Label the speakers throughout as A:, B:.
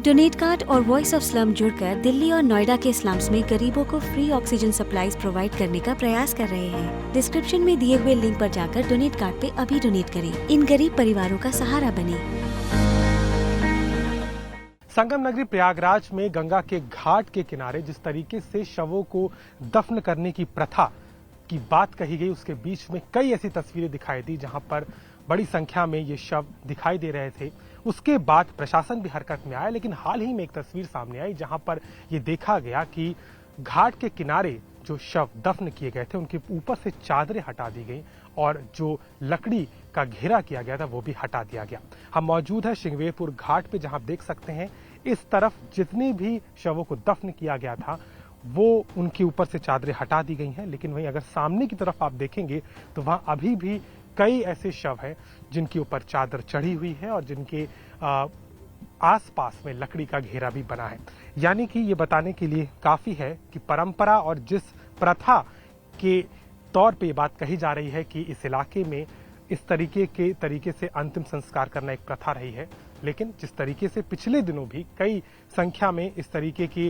A: Donate card और voice of slum जुड़कर दिल्ली और नोएडा के स्लम्स में गरीबों को फ्री ऑक्सीजन सप्लाईज प्रोवाइड करने का प्रयास कर रहे हैं। डिस्क्रिप्शन में दिए हुए लिंक पर जाकर डोनेट कार्ड पे अभी डोनेट करें। इन गरीब परिवारों का सहारा बने।
B: संगम नगरी प्रयागराज में गंगा के घाट के किनारे जिस तरीके से शवों को दफन करने की प्रथा की बात कही गई, उसके बीच में कई ऐसी तस्वीरें दिखाई दी जहां पर बड़ी संख्या में ये शव दिखाई दे रहे थे। उसके बाद प्रशासन भी हरकत में आया, लेकिन हाल ही में एक तस्वीर सामने आई जहां पर ये देखा गया कि घाट के किनारे जो शव दफन किए गए थे उनके ऊपर से चादरें हटा दी गई और जो लकड़ी का घेरा किया गया था वो भी हटा दिया गया। हम मौजूद है श्रृंगवेरपुर घाट पे, जहां आप देख सकते हैं इस तरफ जितने भी शवों को दफन किया गया था वो उनके ऊपर से चादरें हटा दी गई हैं, लेकिन वहीं अगर सामने की तरफ आप देखेंगे तो वहां अभी भी कई ऐसे शव हैं जिनके ऊपर चादर चढ़ी हुई है और जिनके आसपास में लकड़ी का घेरा भी बना है। यानी कि ये बताने के लिए काफी है कि परंपरा और जिस प्रथा के तौर पे ये बात कही जा रही है कि इस इलाके में इस तरीके से अंतिम संस्कार करना एक प्रथा रही है, लेकिन जिस तरीके से पिछले दिनों भी कई संख्या में इस तरीके की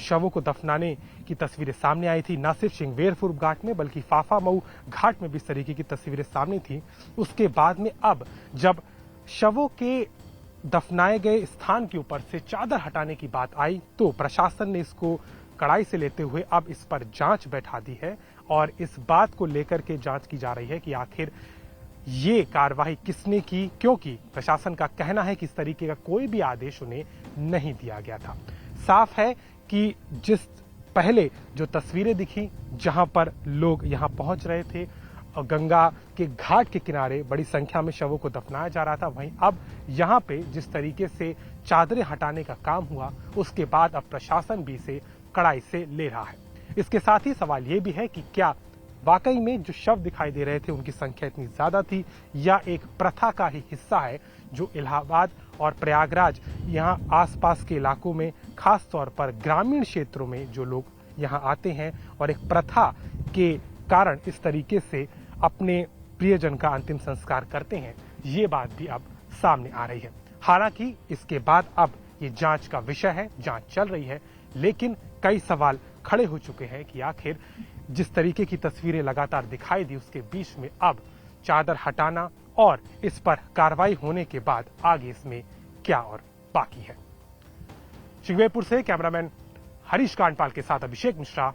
B: शवों को दफनाने की तस्वीरें सामने आई थी, न सिर्फ श्रृंगवेरपुर घाट में बल्कि फाफामऊ घाट में भी इस तरीके की तस्वीरें सामने थी। उसके बाद में अब जब शवों के दफनाए गए स्थान के ऊपर से चादर हटाने की बात आई तो प्रशासन ने इसको कड़ाई से लेते हुए अब इस पर जांच बैठा दी है और इस बात को लेकर के जांच की जा रही है कि आखिर ये कार्रवाई किसने की, क्योंकि प्रशासन का कहना है कि इस तरीके का कोई भी आदेश उन्हें नहीं दिया गया था। साफ है कि जिस पहले जो तस्वीरें दिखी जहां पर लोग यहां पहुंच रहे थे और गंगा के घाट के किनारे बड़ी संख्या में शवों को दफनाया जा रहा था, वहीं अब यहां पे जिस तरीके से चादरें हटाने का काम हुआ उसके बाद अब प्रशासन भी इसे कड़ाई से ले रहा है। इसके साथ ही सवाल ये भी है कि क्या वाकई में जो शव दिखाई दे रहे थे उनकी संख्या इतनी ज्यादा थी या एक प्रथा का ही हिस्सा है जो इलाहाबाद और प्रयागराज यहाँ आसपास के इलाकों में, खास तौर पर ग्रामीण क्षेत्रों में जो लोग यहाँ आते हैं और एक प्रथा के कारण इस तरीके से अपने प्रियजन का अंतिम संस्कार करते हैं, ये बात भी अब सामने आ रही है। हालांकि इसके बाद अब ये जांच का विषय है, जांच चल रही है, लेकिन कई सवाल खड़े हो चुके हैं कि आखिर जिस तरीके की तस्वीरें लगातार दिखाई दी उसके बीच में अब चादर हटाना और इस पर कार्रवाई होने के बाद आगे इसमें क्या और बाकी है। श्रृंगवेरपुर से कैमरामैन हरीश कांडपाल के साथ अभिषेक मिश्रा।